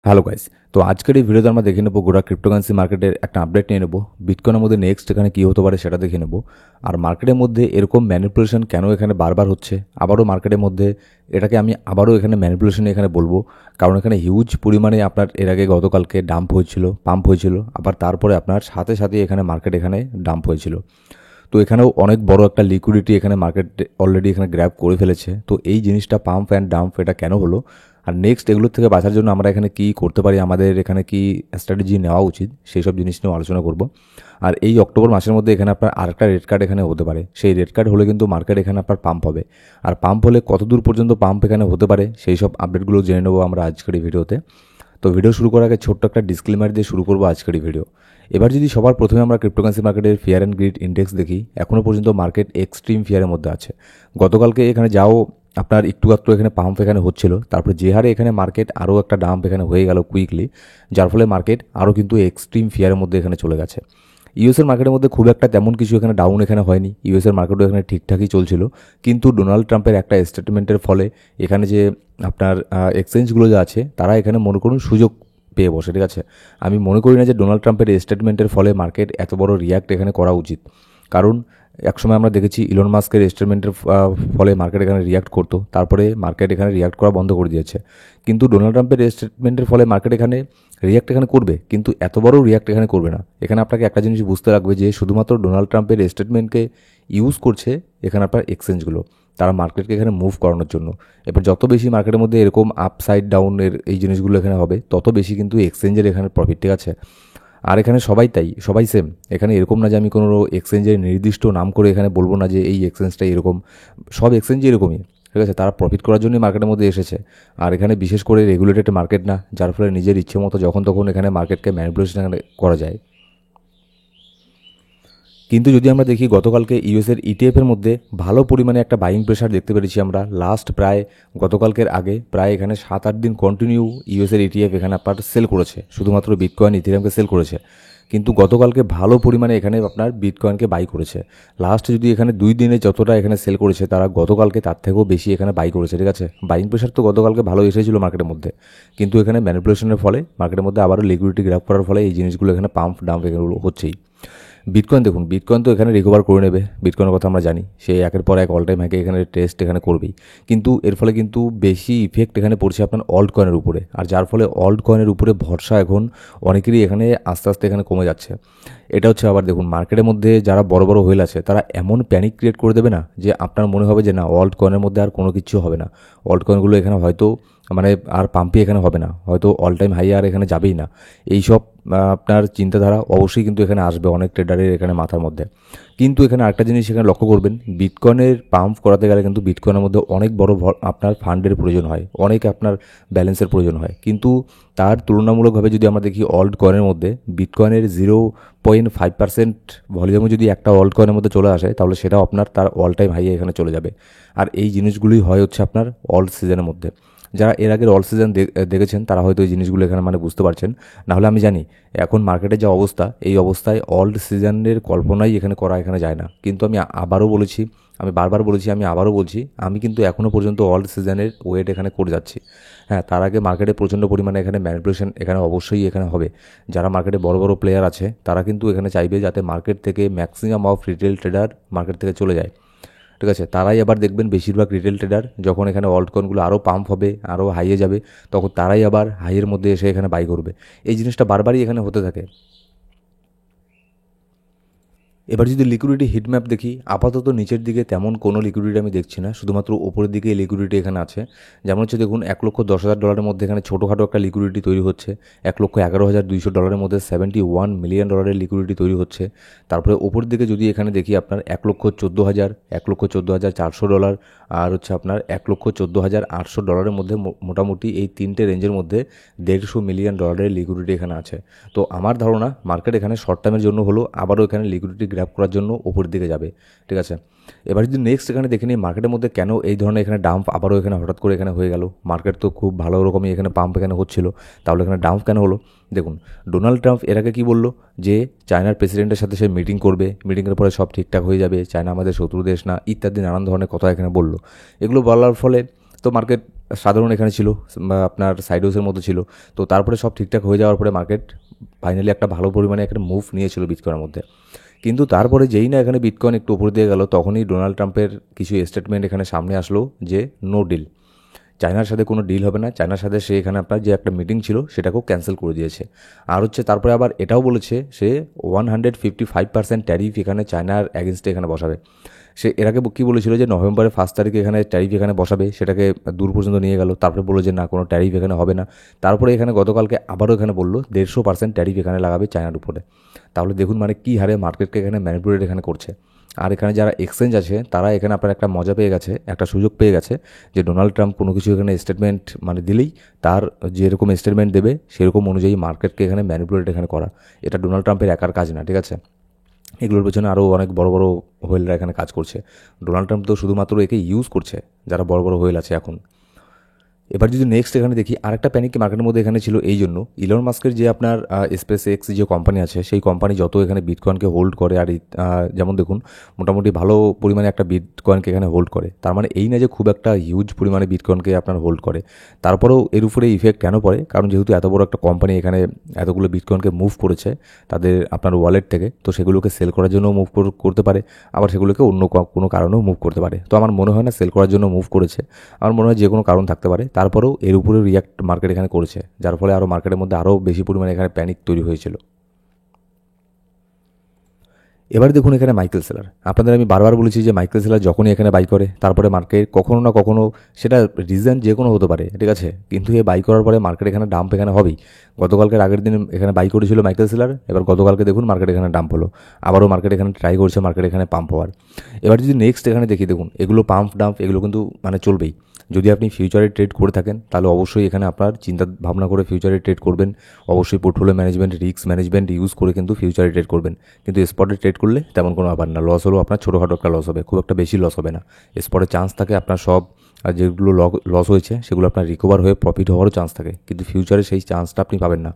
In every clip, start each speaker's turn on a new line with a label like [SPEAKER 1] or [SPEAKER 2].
[SPEAKER 1] Hello guys, তো আজকের এই ভিডিওতে আমরা দেখে নেবো গোটা ক্রিপ্টোকারেন্সি মার্কেটের একটা আপডেট নিয়ে নেবো। বিটকয়েনের মধ্যে নেক্সট এখানে কী হতে পারে সেটা দেখে নেবো। আর মার্কেটের মধ্যে এরকম ম্যানিপুলেশন কেন এখানে বারবার হচ্ছে, আবারও মার্কেটের মধ্যে এটাকে আমি আবারও এখানে ম্যানিপুলেশন এখানে বলবো। কারণ এখানে হিউজ পরিমাণে আপনার এর আগে গতকালকে পাম্প হয়েছিল, আবার তারপরে আপনার সাথে সাথে এখানে মার্কেট এখানে ডাম্প হয়েছিল। তো এখানেও অনেক বড় একটা লিকুইডিটি এখানে মার্কেট অলরেডি এখানে গ্র্যাব করে ফেলেছে। তো এই জিনিসটা পাম্প অ্যান্ড ডাম্প এটা কেন হলো, আর নেক্সট এগুলোর থেকে বাঁচার জন্য আমরা এখানে কী করতে পারি, আমাদের এখানে কি স্ট্র্যাটেজি নেওয়া উচিত, সেই সব জিনিস নিয়েও আলোচনা করব। আর এই অক্টোবর মাসের মধ্যে এখানে আপনার আরেকটা রেড কার্ড এখানে হতে পারে। সেই রেড কার্ড হলে কিন্তু মার্কেট এখানে আপনার পাম্প হবে। আর পাম্প হলে কতদূর পর্যন্ত পাম্প এখানে হতে পারে সেই সব আপডেটগুলো জেনে নেবো আমরা আজকের এই ভিডিওতে। তো ভিডিও শুরু করার আগে ছোট্ট একটা ডিসক্লেমার দিয়ে শুরু করবো আজকের এই ভিডিও। এবার যদি সবার প্রথমে আমরা ক্রিপ্টোকারেন্সি মার্কেটের ফিয়ার অ্যান্ড গ্রিড ইন্ডেক্স দেখি, এখনও পর্যন্ত মার্কেট এক্সট্রিম ফিয়ারের মধ্যে আছে। গতকালকে এখানে যাও আপনার একটু এখানে পাম্প এখানে হচ্ছিল, তারপরে যে হারে এখানে মার্কেট আরও একটা ডাম্প এখানে হয়ে গেল কুইকলি, যার ফলে মার্কেট আরও কিন্তু এক্সট্রিম ফিয়ারের মধ্যে এখানে চলে গেছে। ইউএসের মার্কেটের মধ্যে খুব একটা তেমন কিছু এখানে ডাউন এখানে হয়নি, ইউএসের মার্কেটও এখানে ঠিকঠাকই চলছিল। কিন্তু ডোনাল্ড ট্রাম্পের একটা স্টেটমেন্টের ফলে এখানে যে আপনার এক্সচেঞ্জগুলো যা আছে তারা এখানে মনে করুন সুযোগ পেয়ে বসে। ঠিক আছে, আমি মনে করি না যে ডোনাল্ড ট্রাম্পের স্টেটমেন্টের ফলে মার্কেট এত বড় রিয়াক্ট এখানে করা উচিত। কারণ একসময় আমরা দেখেছি ইলন মাস্কের স্টেটমেন্টের ফলে মার্কেট এখানে রিয়াক্ট করতো, তারপরে মার্কেট এখানে রিয়াক্ট করা বন্ধ করে দিয়েছে। কিন্তু ডোনাল্ড ট্রাম্পের স্টেটমেন্টের ফলে মার্কেট এখানে রিয়াক্ট এখানে করবে, কিন্তু এত বড় রিয়াক্ট এখানে করবে না। এখানে আপনাকে একটা জিনিস বুঝতে লাগবে যে শুধুমাত্র ডোনাল্ড ট্রাম্পের স্টেটমেন্টকে ইউজ করছে এখানে আপনার এক্সচেঞ্জগুলো, তারা মার্কেটকে এখানে মুভ করানোর জন্য। এবার যত বেশি মার্কেটের মধ্যে এরকম আপসাইড ডাউনের এই জিনিসগুলো এখানে হবে, তত বেশি কিন্তু এক্সচেঞ্জের এখানে প্রফিট। ঠিক আছে, আর এখানে সবাই সেম। এখানে এরকম না যে আমি কোনো এক্সচেঞ্জের নির্দিষ্ট নাম করে এখানে বলবো না যে এই এক্সচেঞ্জটা এরকম, সব এক্সচেঞ্জই এরকমই। ঠিক আছে, তারা প্রফিট করার জন্যই মার্কেটের মধ্যে এসেছে। আর এখানে বিশেষ করে রেগুলেটেড মার্কেট না, যার ফলে নিজের ইচ্ছে মতো যখন তখন এখানে মার্কেটকে ম্যানিপুলেশন এখানে করা যায়। কিন্তু যদি আমরা দেখি গতকালকে ইউএসের ইটিএফের মধ্যে ভালো পরিমাণে একটা বাইং প্রেশার দেখতে পেরেছি আমরা। লাস্ট প্রায় গতকালকের আগে প্রায় এখানে 7-8 দিন কন্টিনিউ ইউএসের ইটিএফ এখানে আপনার সেল করেছে, শুধুমাত্র বিটকয়েন ইথেরিয়ামকে সেল করেছে। কিন্তু গতকালকে ভালো পরিমাণে এখানে আপনার বিটকয়েনকে বাই করেছে। লাস্ট যদি এখানে 2 দিনে যতটা এখানে সেল করেছে, তারা গতকালকে তার থেকেও বেশি এখানে বাই করেছে। ঠিক আছে, বাইং প্রেশার তো গতকালকে ভালো এসেছিল মার্কেটের মধ্যে, কিন্তু এখানে ম্যানিপুলেশনের ফলে মার্কেটের মধ্যে আবারও লিকুইডিটি গ্র্যাব করার ফলে এই জিনিসগুলো এখানে পাম্প ডাম্প এগুলো হচ্ছেই। বিটকয়েন দেখুন, বিটকয়েন তো এখানে রিকভার করে নেবে, বিটকয়েনের কথা আমরা জানি। সে একের পর এক অল টাইম হাইকে এখানে টেস্ট এখানে করবেই। কিন্তু এর ফলে কিন্তু বেশি ইফেক্ট এখানে পড়ছে আপনার অল্ট কয়েনের উপরে, আর যার ফলে অল্ট কয়েনের উপরে ভরসা এখন অনেকেরই এখানে আস্তে আস্তে এখানে কমে যাচ্ছে। এটা হচ্ছে আবার দেখুন মার্কেটের মধ্যে যারা বড় বড় হোয়েল আছে তারা এমন প্যানিক ক্রিয়েট করে দেবে না যে আপনার মনে হবে যে না অল্ট কয়েনের মধ্যে আর কোনো কিছু হবে না, অল্ট কয়েনগুলো এখানে হয়তো মানে আর পাম্পই এখানে হবে না, হয়তো অল টাইম হাই আর এখানে যাবেই না। এইসব আপনার চিন্তাধারা অবশ্যই কিন্তু এখানে আসবে অনেক ট্রেডারের এখানে মাথার মধ্যে। কিন্তু এখানে আরেকটা জিনিস এখানে লক্ষ্য করবেন, বিটকয়েনের পাম্প করাতে গেলে কিন্তু বিটকয়েনের মধ্যে অনেক বড় আপনার ফান্ডের প্রয়োজন হয়, অনেক আপনার ব্যালেন্সের প্রয়োজন হয়। কিন্তু তার তুলনামূলকভাবে যদি আমরা দেখি অল্ট কয়েনের মধ্যে বিটকয়েনের 0.5% ভলিউমে যদি একটা অল্ট কয়েনের মধ্যে চলে আসে, তাহলে সেটাও আপনার তার অল টাইম হাইয়ে এখানে চলে যাবে। আর এই জিনিসগুলোই হয় হচ্ছে আপনার অল্ট সিজনের মধ্যে। যারা এর আগের অল সিজন দেখেছেন তারা হয়তো এই জিনিসগুলো এখানে মানে বুঝতে পারছেন। নাহলে আমি জানি এখন মার্কেটের যা অবস্থা, এই অবস্থায় অল্ড সিজনের কল্পনাই এখানে করা এখানে যায় না। কিন্তু আমি আবারও বলেছি, আমি বারবার বলেছি, আমি আবারও বলছি, আমি কিন্তু এখনও পর্যন্ত অল্ড সিজনের ওয়েট এখানে করে যাচ্ছি। হ্যাঁ, তার আগে মার্কেটে প্রচণ্ড পরিমাণে এখানে ম্যানিপুলেশন এখানে অবশ্যই এখানে হবে। যারা মার্কেটে বড় বড় প্লেয়ার আছে তারা কিন্তু এখানে চাইবে যাতে মার্কেট থেকে maximum of retail tedder market থেকে চলে যায়। ঠিক আছে, তারাই আবার দেখবেন বেশিরভাগ রিটেল ট্রেডার যখন এখানে অল্ট কয়েনগুলো আরও পাম্প হবে, আরও হাইয়ে যাবে, তখন তারাই আবার হাইয়ের মধ্যে এসে এখানে বাই করবে। এই জিনিসটা বারবারই এখানে হতে থাকে। এবার যদি লিকুইডিটি হিট ম্যাপ দেখি, আপাতত নিচের দিকে তেমন কোনো লিকুইডিটি আমি দেখছি না, শুধুমাত্র ওপরের দিকে লিকুইডিটি এখানে আছে। যেমন হচ্ছে দেখুন $1,10,000 মধ্যে এখানে ছোটোখাটো একটা লিকুইডিটি তৈরি হচ্ছে। $1,11,200 মধ্যে $71 মিলিয়ন লিকুইডিটি তৈরি হচ্ছে। তারপরে ওপরের দিকে যদি এখানে দেখি আপনার $1,14,000, $1,14,400 আর হচ্ছে আপনার $1,14,800 মধ্যে মোটামুটি এই তিনটে রেঞ্জের মধ্যে $150 মিলিয়ন লিকুইডিটি এখানে আছে। তো আমার ধারণা মার্কেট এখানে শর্ট টাইমের জন্য হলো আবারও এখানে লিকুইডিটি গ্র্যাব করার জন্য উপরের দিকে যাবে। ঠিক আছে, এবার যদি নেক্সট এখানে দেখে নিই মার্কেটের মধ্যে কেন এই ধরনের এখানে ডাম্প আবারও এখানে হঠাৎ করে এখানে হয়ে গেল। মার্কেট তো খুব ভালো রকমই এখানে পাম্প এখানে হচ্ছিল, তাহলে এখানে ডাম্প কেন হলো? দেখুন, ডোনাল্ড ট্রাম্প এর আগে কী বললো যে চায়নার প্রেসিডেন্টের সাথে সে মিটিং করবে, মিটিংয়ের পরে সব ঠিকঠাক হয়ে যাবে, চায়না আমাদের শত্রু দেশ না, ইত্যাদি নানান ধরনের কথা এখানে বললো। এগুলো বলার ফলে তো মার্কেট সাধারণ এখানে ছিল বা আপনার সাইড ওয়েসের মতো ছিল। তো তারপরে সব ঠিকঠাক হয়ে যাওয়ার পরে মার্কেট ফাইনালি একটা ভালো পরিমাণে একটা মুভ নিয়েছিল বিটকয়েনের মধ্যে। কিন্তু তারপরে যেই না এখানে বিটকয়েন একটু উপর দিয়ে গেল, তখনই ডোনাল্ড ট্রাম্পের কিছু স্টেটমেন্ট এখানে সামনে আসলো যে নো ডিল, চায়নার সাথে কোনো ডিল হবে না। চায়নার সাথে সে এখানে আপনার যে একটা মিটিং ছিল সেটাকেও ক্যান্সেল করে দিয়েছে। আর হচ্ছে তারপরে আবার এটাও বলেছে সে 155% ট্যারিফ এখানে চায়নার অ্যাগেনস্টে এখানে বসাবে। সে এর আগে কী বলেছিল যে নভেম্বরের 1 তারিখে এখানে ট্যারিফ এখানে বসাবে, সেটাকে দূর পর্যন্ত নিয়ে গেল। তারপরে বললো যে না, কোনো ট্যারিফ এখানে হবে না। তারপরে এখানে গতকালকে আবারও এখানে বললো 150% ট্যারিফ এখানে লাগাবে চায়নার উপরে। তাহলে দেখুন মানে কী হারে মার্কেটকে এখানে ম্যানিপুলেট এখানে করছে। আর এখানে যারা এক্সচেঞ্জ আছে তারা এখানে আপনার একটা মজা পেয়ে গেছে, একটা সুযোগ পেয়ে গেছে যে ডোনাল্ড ট্রাম্প কোনো কিছু এখানে স্টেটমেন্ট মানে দিলেই তার যেরকম স্টেটমেন্ট দেবে সেরকম অনুযায়ী মার্কেটকে এখানে ম্যানিপুলেট এখানে করা। এটা ডোনাল্ড ট্রাম্পের একার কাজ না, ঠিক আছে। এগুলোর পেছনে আরও অনেক বড় বড় হোয়েলরা এখানে কাজ করছে। ডোনাল্ড ট্রাম্প তো শুধুমাত্র একে ইউজ করছে, যারা বড় বড় হোয়েল আছে এখন। এবার যদি নেক্সট এখানে দেখি, আরেকটা প্যানিক মার্কেটের মধ্যে এখানে ছিল এই জন্য, ইলন মাস্কের যে আপনার স্পেস এক্স যে কোম্পানি আছে, সেই কোম্পানি যত এখানে বিটকয়েনকে হোল্ড করে, আর যেমন দেখুন মোটামুটি ভালো পরিমাণে একটা বিটকয়েনকে এখানে হোল্ড করে। তার মানে এই না যে খুব একটা হিউজ পরিমাণে বিটকয়েনকে আপনার হোল্ড করে, তারপরেও এর উপরে ইফেক্ট কেন পড়ে? কারণ যেহেতু এত বড় একটা কোম্পানি এখানে এতগুলো বিটকয়েনকে মুভ করেছে তাদের আপনার ওয়ালেট থেকে, তো সেগুলোকে সেল করার জন্য মুভ করতে পারে, আবার সেগুলোকে অন্য কোনো কারণেও মুভ করতে পারে। তো আমার মনে হয় না সেল করার জন্য মুভ করেছে, আমার মনে হয় যে কোনো কারণ থাকতে পারে। তারপরেও এর উপরে রিয়াক্ট মার্কেট এখানে করেছে, যার ফলে আরও মার্কেটের মধ্যে আরও বেশি পরিমাণে এখানে প্যানিক তৈরি হয়েছিল। এবার দেখুন এখানে মাইকেল সেলার, আপনাদের আমি বারবার বলেছি যে মাইকেল সেলার যখনই এখানে বাই করে তারপরে মার্কেট কখনো না কখনো, সেটা রিজন যে কোনো হতে পারে, ঠিক আছে, কিন্তু এই বাই করার পরে মার্কেট এখানে ডাম্প এখানে হবেই। গতকালকের আগের দিন এখানে বাই করেছিল মাইকেল সেলার, এবার গতকালকে দেখুন মার্কেট এখানে ডাম্প হলো, আবারও মার্কেট এখানে ট্রাই করছে মার্কেট এখানে পাম্প হওয়ার। এবার যদি নেক্সট এখানে দেখি, দেখুন এগুলো পাম্প ডাম্প এগুলো কিন্তু মানে চলবেই। যদি আপনি ফিউচারে ট্রেড করে থাকেন তাহলে অবশ্যই এখানে আপনার চিন্তা ভাবনা করে ফিউচারে ট্রেড করবেন। অবশ্যই portfolio management, risk management use করে কিন্তু ফিউচারে ট্রেড করবেন। কিন্তু স্পটে ট্রেড করলে তেমন কোনো ব্যাপার না, লস হলেও আপনার ছোটোখাটো একটা লস হবে, খুব একটা বেশি লস হবে না। স্পটে চান্স থাকে আপনার সব যেগুলো লস হয়েছে সেগুলো আপনার রিকভার হয়ে প্রফিট হওয়ারও চান্স থাকে, কিন্তু ফিউচারে সেই চান্সটা আপনি পাবেন না।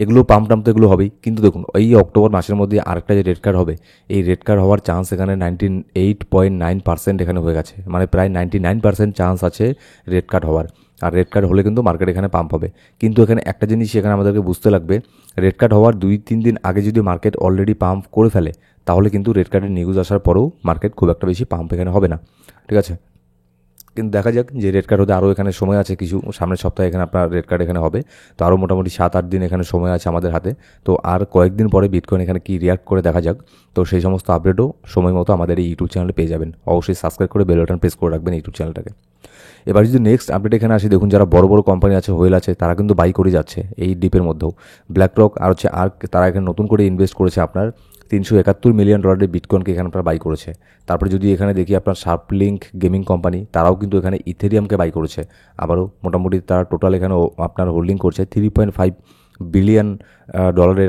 [SPEAKER 1] এগুলো পাম্প টাম্প তো এগুলো হবেই, কিন্তু দেখুন এই অক্টোবর মাসের মধ্যে আরেকটা যে রেড কার্ড হবে, এই রেড কার্ড হওয়ার চান্স এখানে 98.9% এখানে হয়ে গেছে, মানে প্রায় 99% চান্স আছে রেড কার্ড হওয়ার। আর রেড কার্ড হলে কিন্তু মার্কেট এখানে পাম্প হবে। কিন্তু এখানে একটা জিনিস এখানে আমাদেরকে বুঝতে লাগবে, রেড কার্ড হওয়ার 2-3 দিন আগে যদি মার্কেট অলরেডি পাম্প করে ফেলে তাহলে কিন্তু রেড কার্ডের নিউজ আসার পরেও মার্কেট খুব একটা বেশি পাম্প এখানে হবে না, ঠিক আছে। কিন্তু দেখা যাক যে রেড কার্ড হতে আরও এখানে সময় আছে কিছু, সামনের সপ্তাহে এখানে আপনার রেড কার্ড এখানে হবে। তো আরও মোটামুটি 7-8 দিন এখানে সময় আছে আমাদের হাতে। তো আর কয়েকদিন পরে বিটকয়েন এখানে কি রিয়াক্ট করে দেখা যাক। তো সেই সমস্ত আপডেটও সময় মতো আমাদের এই ইউটিউব চ্যানেলে পেয়ে যাবেন। অবশ্যই সাবস্ক্রাইব করে বেল বাটন প্রেস করে রাখবেন ইউটিউব চ্যানেলটাকে। এবার যদি নেক্সট আপডেট এখানে আসি, দেখুন যারা বড় বড় কোম্পানি আছে, হোয়েল আছে, তারা কিন্তু বাই করে যাচ্ছে এই ডিপের মধ্যেও। ব্ল্যাক রক আর হচ্ছে আর্ক, তারা এখানে নতুন করে ইনভেস্ট করেছে আপনার $371 মিলিয়ন বিটকয়েনকে এখানে আপনারা বাই করেছে। তারপরে যদি এখানে দেখি আপনার শার্পলিঙ্ক গেমিং কোম্পানি, তারাও কিন্তু এখানে ইথেরিয়ামকে বাই করেছে। আবারও মোটামুটি তারা টোটাল এখানে আপনার হোল্ডিং করছে $3.5 বিলিয়ন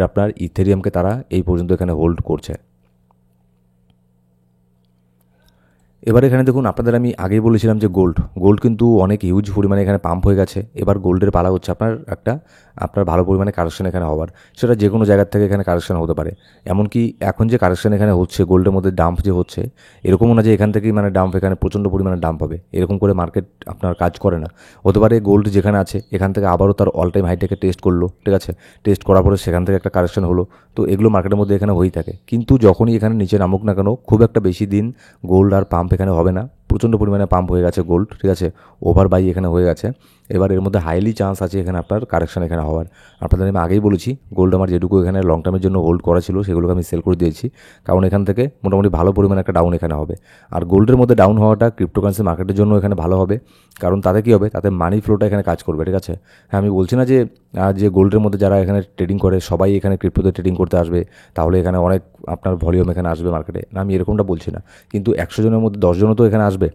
[SPEAKER 1] আপনার ইথেরিয়ামকে তারা এই পর্যন্ত এখানে হোল্ড করছে। এবার এখানে দেখুন আপনাদের আমি আগেই বলেছিলাম যে গোল্ড কিন্তু অনেক হিউজ পরিমাণে এখানে পাম্প হয়ে গেছে। এবার গোল্ডের পালা হচ্ছে আপনার ভালো পরিমাণে কারেকশন এখানে হওয়ার, সেটা যে কোনো জায়গার থেকে এখানে কারেকশন হতে পারে। এমনকি এখন যে কারেকশন এখানে হচ্ছে গোল্ডের মধ্যে ডাম্প যে হচ্ছে, এরকমও না যে এখান থেকেই মানে ডাম্প, এখানে প্রচণ্ড পরিমাণে ডাম্প হবে, এরকম করে মার্কেট আপনার কাজ করে না। হতে পারে গোল্ড যেখানে আছে এখান থেকে আবারও তার অল টাইম হাইটাকে টেস্ট করলো, ঠিক আছে, টেস্ট করার পরে সেখান থেকে একটা কারেকশন হলো। তো এগুলো মার্কেটের মধ্যে এখানে হয়েই থাকে, কিন্তু যখনই এখানে নিচে নামুক না কেন খুব একটা বেশি দিন গোল্ড আর পাম্প এখানে হবে না। প্রচণ্ড পরিমাণে পাম্প হয়ে গেছে গোল্ড, ঠিক আছে, ওভার বাই এখানে হয়ে গেছে। এবার এর মধ্যে হাইলি চান্স আছে এখানে আপনার কারেকশন এখানে হওয়ার। আপনাদের আমি আগেই বলেছি গোল্ড আমার যেটুকু এখানে লং টার্মের জন্য হোল্ড করা ছিল সেগুলোকে আমি সেল করে দিয়েছি, কারণ এখান থেকে মোটামুটি ভালো পরিমাণে একটা ডাউন এখানে হবে। আর গোল্ডের মধ্যে ডাউন হওয়াটা ক্রিপ্টোকারেন্সি মার্কেটের জন্য এখানে ভালো হবে, কারণ তাতে কী হবে, তাতে মানি ফ্লোটা এখানে কাজ করবে, ঠিক আছে। হ্যাঁ, আমি বলছি না যে গোল্ডের মধ্যে যারা এখানে ট্রেডিং করে সবাই এখানে ক্রিপ্টোতে ট্রেডিং করতে আসবে, তাহলে এখানে অনেক আপনার ভলিউম এখানে আসবে মার্কেটে, না আমি এরকমটা বলছি না, কিন্তু 100 জনের মধ্যে 10 জনও তো এখানে আসবে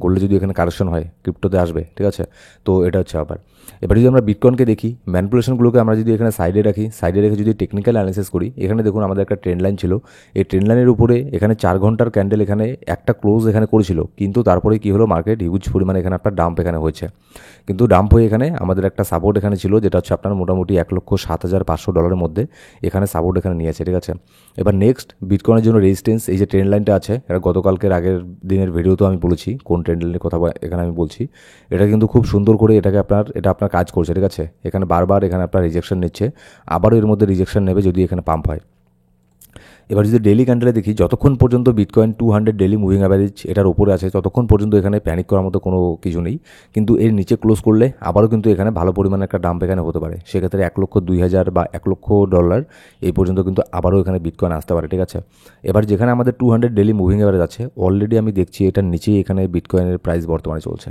[SPEAKER 1] গোল্ডে যদি এখানে কারেকশন হয়, ক্রিপ্টোতে আসবে, ঠিক আছে। তো এটা হচ্ছে আবার। এবার যদি আমরা বিটকয়েনকে দেখি, ম্যানিপুলেশনগুলোকে আমরা যদি এখানে সাইডে রেখে যদি টেকনিক্যাল অ্যানালিসিস করি, এখানে দেখুন আমাদের একটা ট্রেন্ড লাইন ছিল, এই ট্রেন্ড লাইনের উপরে এখানে 4 ঘন্টার ক্যান্ডেল এখানে একটা ক্লোজ এখানে করেছিল, কিন্তু তারপরে কী হলো, মার্কেট হিউজ পরিমাণে এখানে আপনার ডাম্প এখানে হয়েছে। কিন্তু ডাম্প হয়ে এখানে আমাদের একটা সাপোর্ট এখানে ছিল, যেটা হচ্ছে আপনার মোটামুটি $1,07,500 মধ্যে এখানে সাপোর্ট এখানে নিয়েছে, ঠিক আছে। এবার নেক্সট বিটকয়েনের জন্য রেজিস্ট্যান্স, এই যে ট্রেন্ড লাইনটা আছে, এটা গতকালকের আগের দিনের ভিডিওতেও আমি বলেছি কোন কোন ট্রেন্ডের কথা এখানে আমি বলছি। এটা কিন্তু খুব সুন্দর করে এটা আপনার কাজ করছে, ঠিক আছে। এখানে বারবার এখানে আপনার রিজেকশন নিচ্ছে, আবারও এর মধ্যে রিজেকশন নেবে যদি এখানে পাম্প হয়। এবার যদি ডেলি ক্যান্ডেলে দেখি, যতক্ষণ পর্যন্ত বিটকয়েন 200 ডেলি মুভিং অ্যাভারেজ এটার উপরে আছে ততক্ষণ পর্যন্ত এখানে প্যানিক করার মতো কোনো কিছু নেই। কিন্তু এর নিচে ক্লোজ করলে আবারও কিন্তু এখানে ভালো পরিমাণে একটা ডাম্প এখানে হতে পারে। সেক্ষেত্রে $1,02,000 বা $1,00,000 এই পর্যন্ত কিন্তু আবারও এখানে বিটকয়েন আসতে পারে, ঠিক আছে। এবার যেখানে আমাদের 200 ডেলি মুভিং অ্যাভারেজ আছে, অলরেডি আমি দেখছি এটার নিচেই এখানে বিটকয়েনের প্রাইস বর্তমানে চলছে।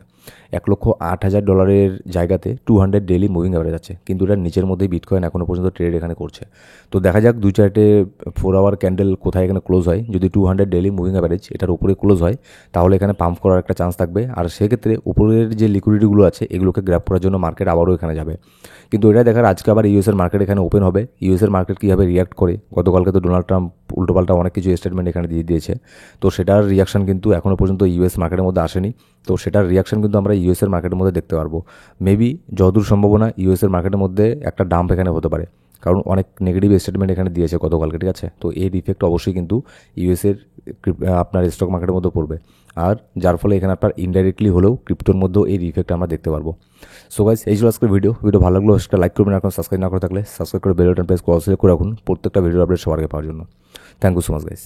[SPEAKER 1] $1,08,000 জায়গাতে 200 ডেলি মুভিং অ্যাভারেজ আছে, কিন্তু এটার নিচের মধ্যেই বিটকয়েন এখনও পর্যন্ত ট্রেড এখানে করছে। তো দেখা যাক 2-4টে 4 আওয়ার ক্যান্ডেল কোথায় এখানে ক্লোজ হয়। যদি 200 ডেলি মুভিং অ্যাভারেজ এটার উপরে ক্লোজ হয় তাহলে এখানে পাম্প করার একটা চান্স থাকবে, আর সেক্ষেত্রে উপরের যে লিকুইডিটিগুলো আছে এগুলোকে গ্র্যাব করার জন্য মার্কেট আবারও এখানে যাবে। কিন্তু এটা দেখার আজকে আবার ইউএসের মার্কেট এখানে ওপেন হবে, ইউএসের মার্কেট কীভাবে রিয়াক্ট করে। গতকালকে তো ডোনাল্ড ট্রাম্প উল্টোপাল্টা অনেক কিছু স্টেটমেন্ট এখানে দিয়ে দিয়েছে, তো সেটার রিয়াকশন কিন্তু এখনও পর্যন্ত ইউএস মার্কেটের মধ্যে আসেনি। তো সেটার রিয়াকশন কিন্তু আমরা ইউএসের মার্কেটের মধ্যে দেখতে পারবো। মেবি যতদূর সম্ভাবনা ইউএসের মার্কেটের মধ্যে একটা ডাম্প এখানে হতে পারে, কারণ অনেক নেগেটিভ স্টেটমেন্ট এখানে দিয়েছে গতকালকে, ঠিক আছে। তো এর ইফেক্ট অবশ্যই কিন্তু ইউএসের আপনার স্টক মার্কেটের মধ্যে পড়বে, আর যার ফলে এখানে আপনার ইনডাইরেক্টলি হলেও ক্রিপ্টোর মধ্যেও এর ইফেক্ট আমরা দেখতে পারবো। সো গাইস, এই ছিল আজকের ভিডিও ভালো লাগলো সেটা লাইক করবেন, এখন সাবস্ক্রাইব না করে থাকলে সাবস্ক্রাইব করে বেল বাটন প্রেস করে রাখুন প্রত্যেকটা ভিডিও আপডেট সবার আগে পাওয়ার জন্য। Thank you so much guys.